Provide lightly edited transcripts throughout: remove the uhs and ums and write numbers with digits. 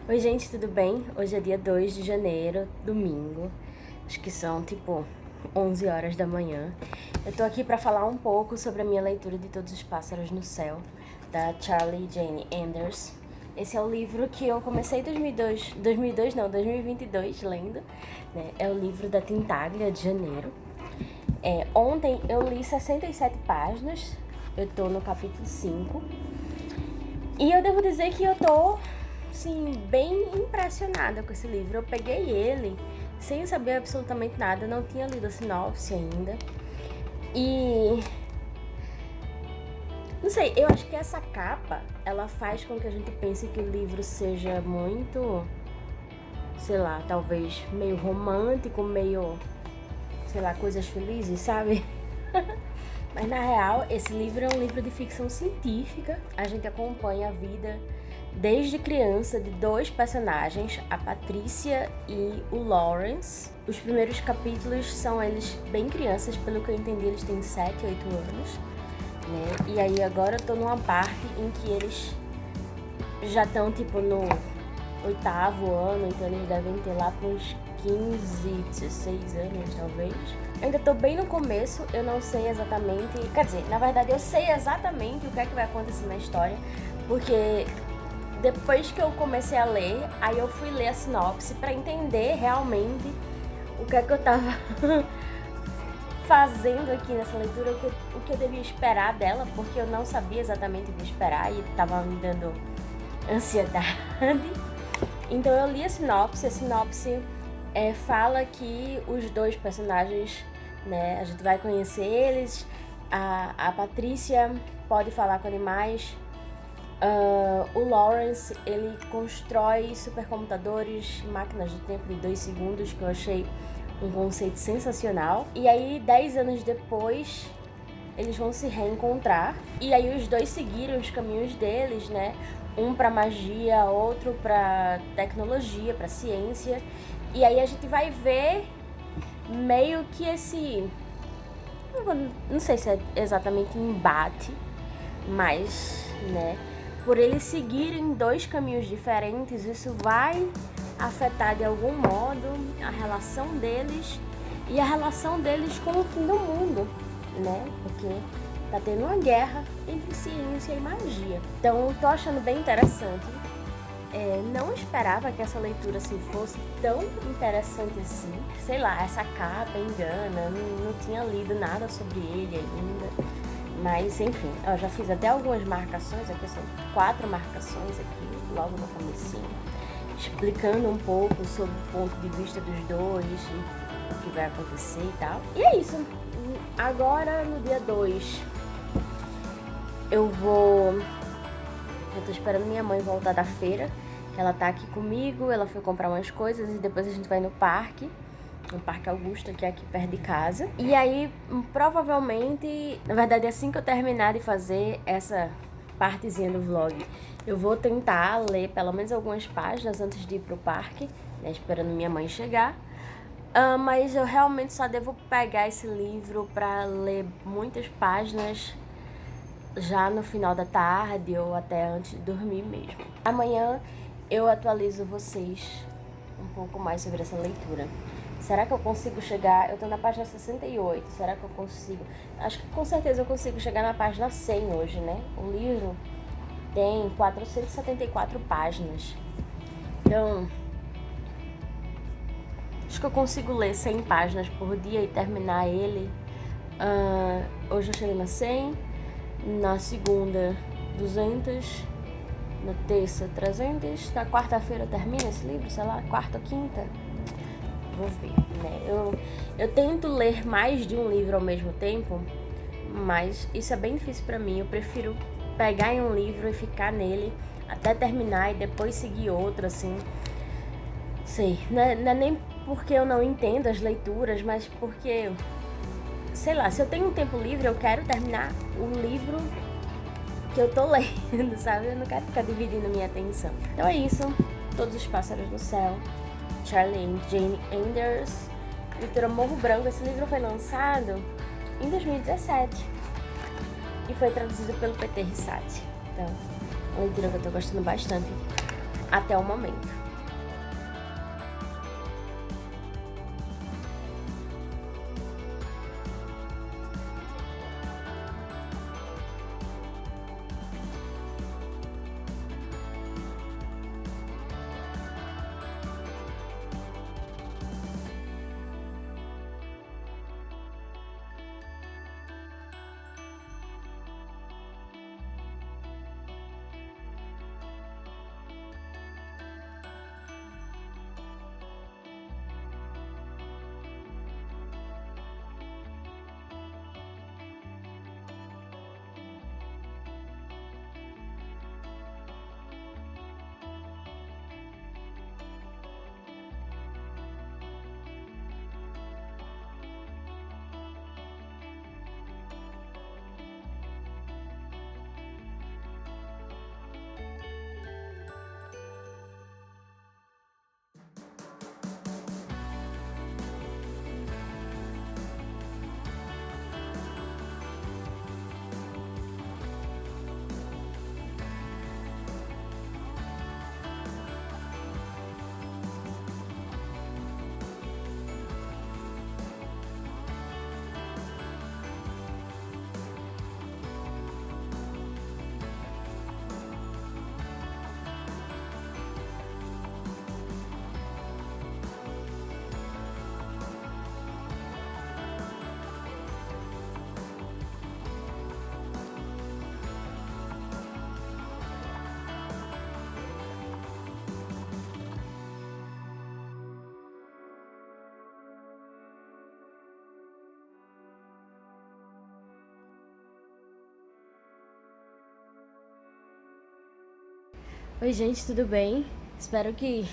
Oi gente, tudo bem? Hoje é dia 2 de janeiro, domingo. Acho que são tipo 11 horas da manhã. Eu tô aqui pra falar um pouco sobre a minha leitura de Todos os Pássaros no Céu, da Charlie Jane Anders. Esse é o livro que eu comecei em 2022 lendo, né? É o livro da Tintaglia, de janeiro. Ontem eu li 67 páginas, eu tô no capítulo 5. E eu devo dizer que eu tô, sim, bem impressionada com esse livro. Eu peguei ele sem saber absolutamente nada, não tinha lido a sinopse ainda. E não sei, eu acho que essa capa, ela faz com que a gente pense que o livro seja muito, sei lá, talvez meio romântico, meio, sei lá, coisas felizes, sabe? Mas na real, esse livro é um livro de ficção científica. A gente acompanha a vida desde criança de dois personagens, a Patrícia e o Lawrence. Os primeiros capítulos são eles bem crianças, pelo que eu entendi eles têm 7, 8 anos, né? E aí agora eu tô numa parte em que eles já estão tipo no 8º ano, então eles devem ter lá para uns 15, 16 anos talvez. Ainda tô bem no começo, eu não sei exatamente, quer dizer, na verdade eu sei exatamente o que é que vai acontecer na história, porque depois que eu comecei a ler, aí eu fui ler a sinopse pra entender realmente o que é que eu tava fazendo aqui nessa leitura, o que eu devia esperar dela, porque eu não sabia exatamente o que esperar e tava me dando ansiedade. Então eu li a sinopse fala que os dois personagens, né, a gente vai conhecer eles, a Patrícia pode falar com animais, o Lawrence, ele constrói supercomputadores, máquinas do tempo de 2 segundos, que eu achei um conceito sensacional. E aí, 10 anos depois, eles vão se reencontrar. E aí os dois seguiram os caminhos deles, né? Um pra magia, outro pra tecnologia, pra ciência. E aí a gente vai ver meio que esse... não sei se é exatamente embate, mas, né? Por eles seguirem dois caminhos diferentes, isso vai afetar de algum modo a relação deles e a relação deles com o fim do mundo, né? Porque tá tendo uma guerra entre ciência e magia. Então, tô achando bem interessante. Não esperava que essa leitura assim fosse tão interessante assim. Sei lá, essa capa engana, não tinha lido nada sobre ele ainda. Mas, enfim, eu já fiz até algumas marcações, aqui são 4 marcações aqui, logo no comecinho, explicando um pouco sobre o ponto de vista dos dois e o que vai acontecer e tal. E é isso. Agora, no dia 2, eu tô esperando minha mãe voltar da feira, que ela tá aqui comigo, ela foi comprar umas coisas e depois a gente vai no Parque Augusta, que é aqui perto de casa. E aí, provavelmente, na verdade, assim que eu terminar de fazer essa partezinha do vlog, eu vou tentar ler pelo menos algumas páginas antes de ir pro parque, né, esperando minha mãe chegar. Mas eu realmente só devo pegar esse livro pra ler muitas páginas já no final da tarde ou até antes de dormir mesmo. Amanhã eu atualizo vocês um pouco mais sobre essa leitura. Será que eu consigo chegar... Eu tô na página 68, será que eu consigo... Acho que com certeza eu consigo chegar na página 100 hoje, né? O livro tem 474 páginas. Então, acho que eu consigo ler 100 páginas por dia e terminar ele. Hoje eu cheguei na 100, na segunda 200, na terça 300, na quarta-feira eu termino esse livro, sei lá, quarta ou quinta. Vou ver, né? Eu tento ler mais de um livro ao mesmo tempo, mas isso é bem difícil pra mim. Eu prefiro pegar em um livro e ficar nele até terminar e depois seguir outro, assim. Sei, não é nem porque eu não entendo as leituras, mas porque, sei lá, se eu tenho um tempo livre, eu quero terminar o livro que eu tô lendo, sabe? Eu não quero ficar dividindo minha atenção. Então é isso. Todos os Pássaros no Céu, Charlie Jane Anders, editora Morro Branco. Esse livro foi lançado em 2017 e foi traduzido pelo Peter Rissati. Então, uma leitura que eu tô gostando bastante. até o momento. Oi gente, tudo bem? Espero que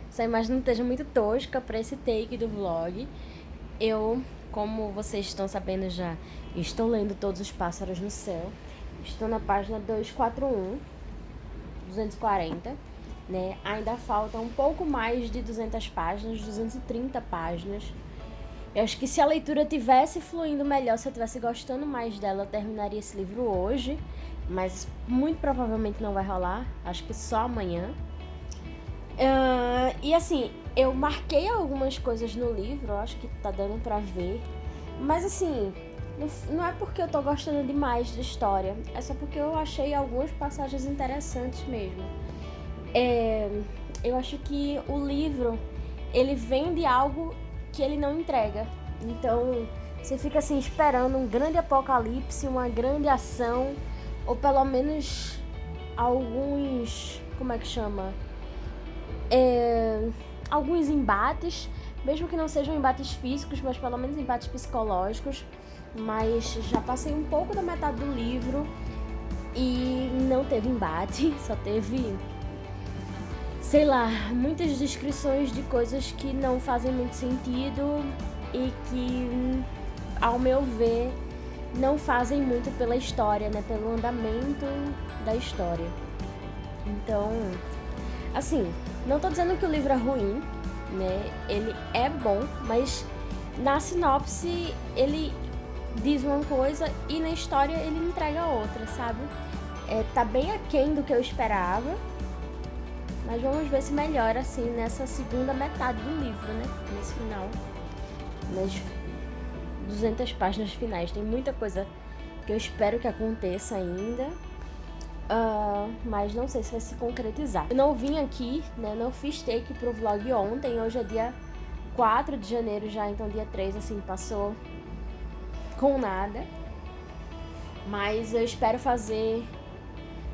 essa imagem não esteja muito tosca para esse take do vlog. Eu, como vocês estão sabendo já, estou lendo Todos os Pássaros no Céu. Estou na página 240, né? Ainda falta um pouco mais de 200 páginas, 230 páginas. Eu acho que se a leitura tivesse fluindo melhor, se eu tivesse gostando mais dela, eu terminaria esse livro hoje. Mas muito provavelmente não vai rolar, acho que só amanhã. E assim, eu marquei algumas coisas no livro, acho que tá dando pra ver. Mas assim, não é porque eu tô gostando demais da história, é só porque eu achei algumas passagens interessantes mesmo. Eu acho que o livro, ele vende algo que ele não entrega. Então, você fica assim esperando um grande apocalipse, uma grande ação, ou pelo menos alguns, como é que chama? Alguns embates, mesmo que não sejam embates físicos, mas pelo menos embates psicológicos. Mas já passei um pouco da metade do livro e não teve embate, só teve, sei lá, muitas descrições de coisas que não fazem muito sentido e que, ao meu ver, não fazem muito pela história, né? Pelo andamento da história. Então, assim, não tô dizendo que o livro é ruim, né? Ele é bom, mas na sinopse ele diz uma coisa e na história ele entrega outra, sabe? Tá bem aquém do que eu esperava, mas vamos ver se melhora assim nessa segunda metade do livro, né? Nesse final, nas 200 páginas finais. Tem muita coisa que eu espero que aconteça ainda, mas não sei se vai se concretizar. Eu não vim aqui, né? Não fiz take pro vlog ontem. Hoje é dia 4 de janeiro já, então dia 3 assim passou com nada. Mas eu espero fazer,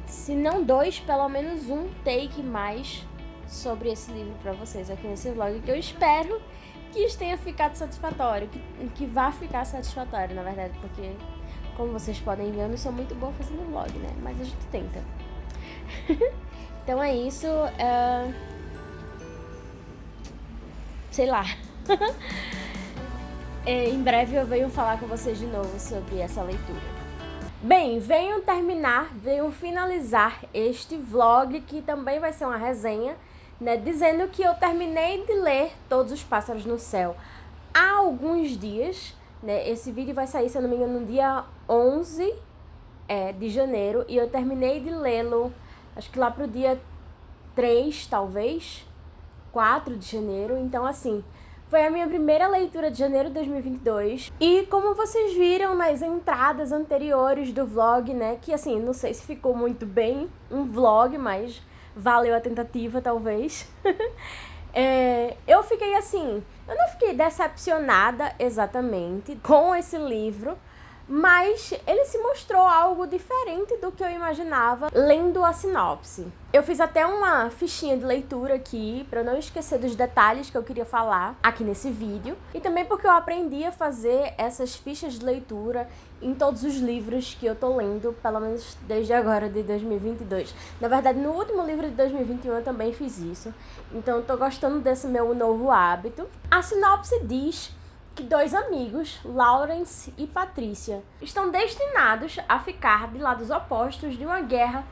se não 2, pelo menos um take mais sobre esse livro pra vocês aqui nesse vlog, que eu espero que isso tenha ficado satisfatório, que vá ficar satisfatório, na verdade, porque, como vocês podem ver, eu não sou muito boa fazendo vlog, né? Mas a gente tenta. Então é isso. Sei lá. Em breve eu venho falar com vocês de novo sobre essa leitura. Bem, venho finalizar este vlog, que também vai ser uma resenha, né, dizendo que eu terminei de ler Todos os Pássaros no Céu há alguns dias, né? Esse vídeo vai sair, se eu não me engano, no dia 11 de janeiro, e eu terminei de lê-lo, acho que lá pro dia 3, talvez, 4 de janeiro. Então, assim, foi a minha primeira leitura de janeiro de 2022. E como vocês viram nas entradas anteriores do vlog, né, que assim, não sei se ficou muito bem um vlog, mas valeu a tentativa, talvez. Eu fiquei assim, eu não fiquei decepcionada exatamente com esse livro, mas ele se mostrou algo diferente do que eu imaginava lendo a sinopse. Eu fiz até uma fichinha de leitura aqui, para não esquecer dos detalhes que eu queria falar aqui nesse vídeo. E também porque eu aprendi a fazer essas fichas de leitura em todos os livros que eu tô lendo, pelo menos desde agora, de 2022. Na verdade, no último livro de 2021 eu também fiz isso. Então eu tô gostando desse meu novo hábito. A sinopse diz que 2 amigos, Lawrence e Patrícia, estão destinados a ficar de lados opostos de uma guerra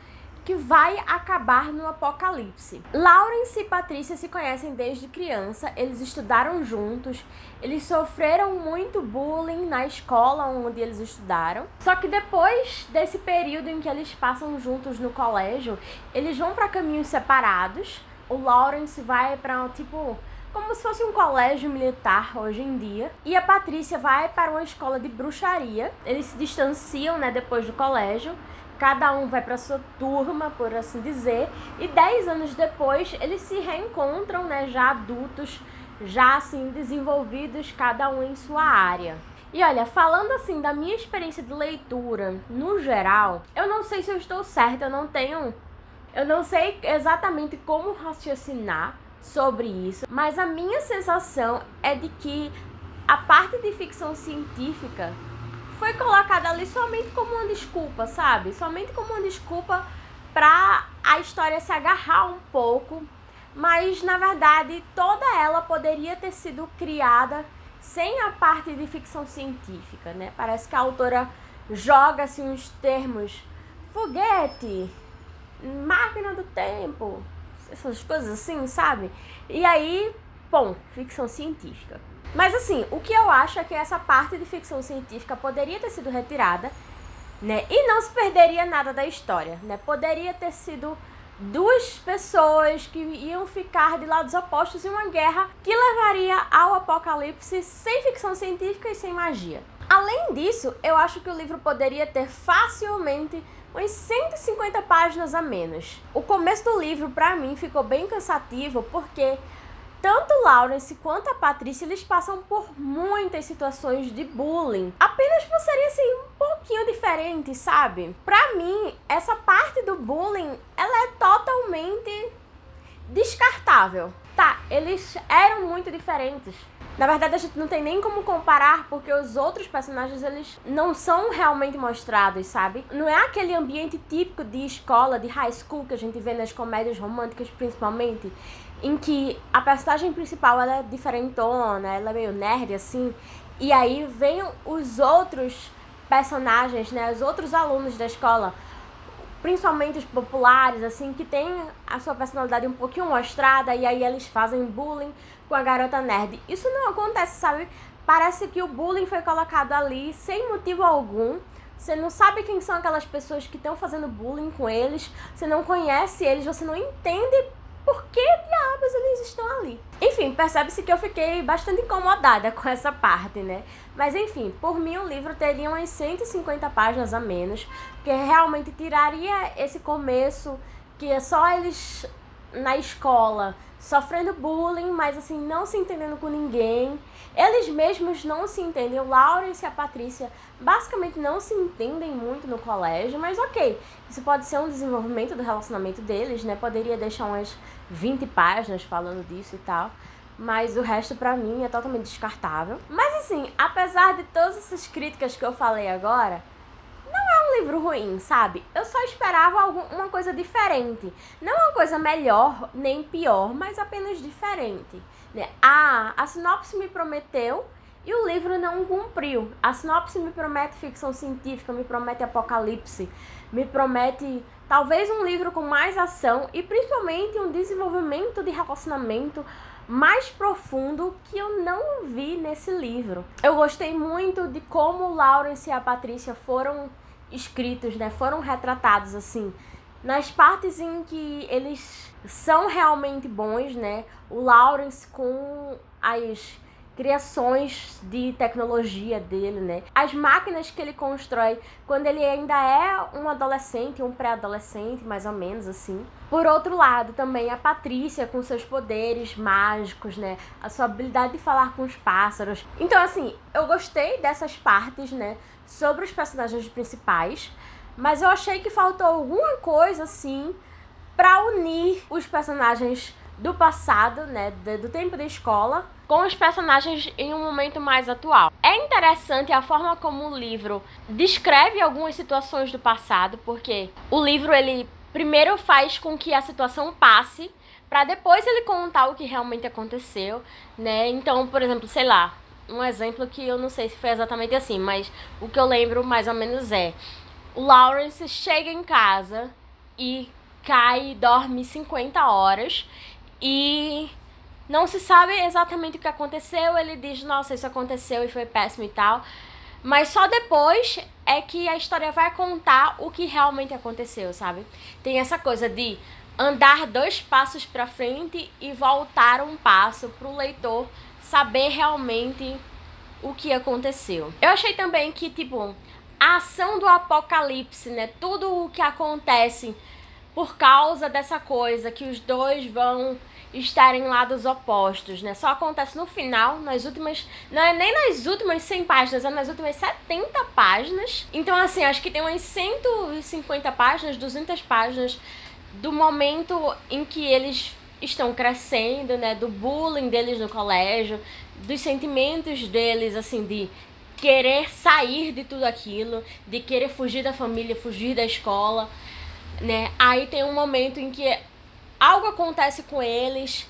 que vai acabar no apocalipse. Lawrence e Patrícia se conhecem desde criança, eles estudaram juntos, eles sofreram muito bullying na escola onde eles estudaram. Só que depois desse período em que eles passam juntos no colégio, eles vão para caminhos separados. O Lawrence vai para como se fosse um colégio militar hoje em dia. E a Patrícia vai para uma escola de bruxaria. Eles se distanciam, né, depois do colégio. Cada um vai para sua turma, por assim dizer. E 10 anos depois, eles se reencontram, né, já adultos, já assim desenvolvidos, cada um em sua área. E olha, falando assim da minha experiência de leitura no geral, eu não sei se eu estou certa, eu não sei exatamente como raciocinar sobre isso, mas a minha sensação é de que a parte de ficção científica foi colocada ali somente como uma desculpa, sabe? Somente como uma desculpa para a história se agarrar um pouco, mas na verdade toda ela poderia ter sido criada sem a parte de ficção científica, né? Parece que a autora joga assim uns termos, foguete, máquina do tempo, essas coisas assim, sabe? E aí, bom, ficção científica. Mas assim, o que eu acho é que essa parte de ficção científica poderia ter sido retirada, né? E não se perderia nada da história, né? Poderia ter sido 2 pessoas que iam ficar de lados opostos em uma guerra que levaria ao apocalipse sem ficção científica e sem magia. Além disso, eu acho que o livro poderia ter facilmente umas 150 páginas a menos. O começo do livro, pra mim, ficou bem cansativo porque tanto Lawrence quanto a Patrícia, eles passam por muitas situações de bullying, apenas por serem assim um pouquinho diferentes, sabe? Pra mim, essa parte do bullying, ela é totalmente descartável. Tá, eles eram muito diferentes. Na verdade, a gente não tem nem como comparar, porque os outros personagens, eles não são realmente mostrados, sabe? Não é aquele ambiente típico de escola, de high school, que a gente vê nas comédias românticas, principalmente, em que a personagem principal, ela é diferentona, ela é meio nerd, assim, e aí vem os outros personagens, né, os outros alunos da escola, principalmente os populares, assim, que tem a sua personalidade um pouquinho mostrada, e aí eles fazem bullying com a garota nerd. Isso não acontece, sabe? Parece que o bullying foi colocado ali sem motivo algum. Você não sabe quem são aquelas pessoas que estão fazendo bullying com eles, você não conhece eles, você não entende por que diabos eles estão ali. Enfim, percebe-se que eu fiquei bastante incomodada com essa parte, né? Mas enfim, por mim o livro teria umas 150 páginas a menos, porque realmente tiraria esse começo, que é só eles na escola sofrendo bullying, mas assim, não se entendendo com ninguém. Eles mesmos não se entendem. O Lawrence e a Patrícia basicamente não se entendem muito no colégio, mas ok, isso pode ser um desenvolvimento do relacionamento deles, né? Poderia deixar umas 20 páginas falando disso e tal, mas o resto pra mim é totalmente descartável. Mas assim, apesar de todas essas críticas que eu falei agora, um livro ruim, sabe? Eu só esperava uma coisa diferente. Não uma coisa melhor nem pior, mas apenas diferente, né? A sinopse me prometeu e o livro não cumpriu. A sinopse me promete ficção científica, me promete apocalipse, me promete talvez um livro com mais ação e principalmente um desenvolvimento de relacionamento mais profundo que eu não vi nesse livro. Eu gostei muito de como o Lawrence e a Patrícia foram escritos, né, foram retratados assim, Nas partes em que eles são realmente bons, né? O Lawrence com as criações de tecnologia dele, né? As máquinas que ele constrói quando ele ainda é um adolescente, um pré-adolescente, mais ou menos assim. Por outro lado, também a Patrícia com seus poderes mágicos, né? A sua habilidade de falar com os pássaros. Então, assim, eu gostei dessas partes, né? Sobre os personagens principais, mas eu achei que faltou alguma coisa, assim, pra unir os personagens do passado, né, do tempo da escola, com os personagens em um momento mais atual. É interessante a forma como o livro descreve algumas situações do passado, porque o livro, ele primeiro faz com que a situação passe, para depois ele contar o que realmente aconteceu, né? Então, por exemplo, sei lá, um exemplo que eu não sei se foi exatamente assim, mas o que eu lembro mais ou menos é: o Lawrence chega em casa e cai e dorme 50 horas e não se sabe exatamente o que aconteceu. Ele diz, nossa, isso aconteceu e foi péssimo e tal. Mas só depois é que a história vai contar o que realmente aconteceu, sabe? Tem essa coisa de andar 2 passos pra frente e voltar um passo pro leitor saber realmente o que aconteceu. Eu achei também que, tipo, a ação do apocalipse, né? Tudo o que acontece por causa dessa coisa, que os dois vão estar em lados opostos, né? Só acontece no final, nas últimas... Não é nem nas últimas 100 páginas, é nas últimas 70 páginas. Então, assim, acho que tem umas 150 páginas, 200 páginas do momento em que eles estão crescendo, né? Do bullying deles no colégio, dos sentimentos deles, assim, de querer sair de tudo aquilo, de querer fugir da família, fugir da escola, né? Aí tem um momento em que algo acontece com eles,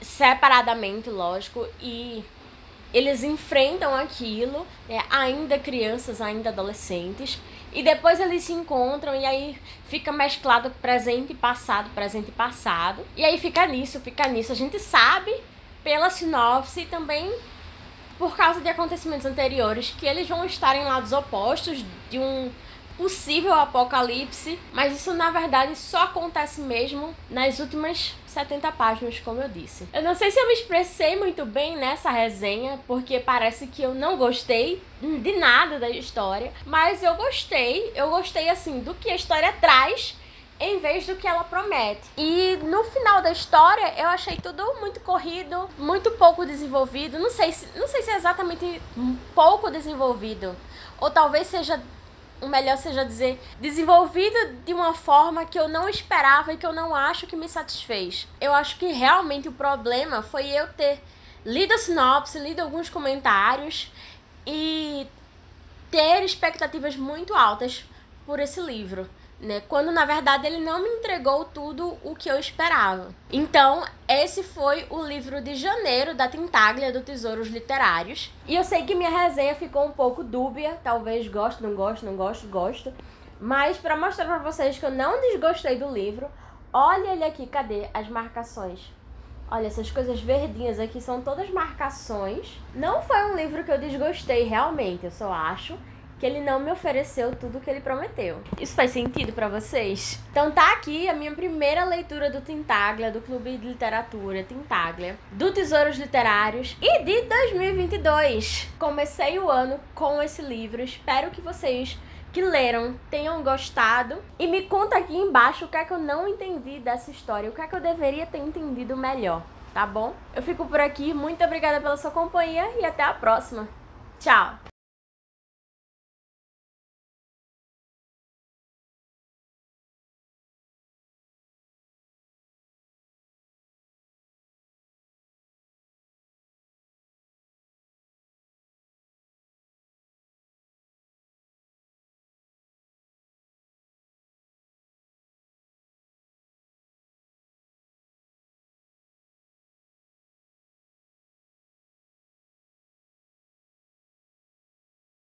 separadamente, lógico, e eles enfrentam aquilo, né? Ainda crianças, ainda adolescentes, e depois eles se encontram e aí fica mesclado presente e passado, e aí fica nisso. A gente sabe pela sinopse e também por causa de acontecimentos anteriores que eles vão estar em lados opostos de um possível apocalipse, mas isso na verdade só acontece mesmo nas últimas 70 páginas, como eu disse. Eu não sei se eu me expressei muito bem nessa resenha, porque parece que eu não gostei de nada da história, mas eu gostei assim do que a história traz em vez do que ela promete. E no final da história eu achei tudo muito corrido, muito pouco desenvolvido. Não sei se é exatamente pouco desenvolvido, ou talvez seja o melhor seja dizer desenvolvido de uma forma que eu não esperava e que eu não acho que me satisfez. Eu acho que realmente o problema foi eu ter lido a sinopse, lido alguns comentários e ter expectativas muito altas por esse livro, né? Quando na verdade ele não me entregou tudo o que eu esperava. Então, esse foi o livro de janeiro da Tintaglia, do Tesouros Literários. E eu sei que minha resenha ficou um pouco dúbia, talvez gosto, não gosto. Mas pra mostrar pra vocês que eu não desgostei do livro, olha ele aqui, cadê as marcações? Olha, essas coisas verdinhas aqui são todas marcações. Não foi um livro que eu desgostei realmente, eu só acho que ele não me ofereceu tudo o que ele prometeu. Isso faz sentido pra vocês? Então tá aqui a minha primeira leitura do Tintaglia, do Clube de Literatura Tintaglia, do Tesouros Literários e de 2022. Comecei o ano com esse livro, espero que vocês que leram tenham gostado. E me conta aqui embaixo o que é que eu não entendi dessa história, o que é que eu deveria ter entendido melhor, tá bom? Eu fico por aqui, muito obrigada pela sua companhia e até a próxima. Tchau!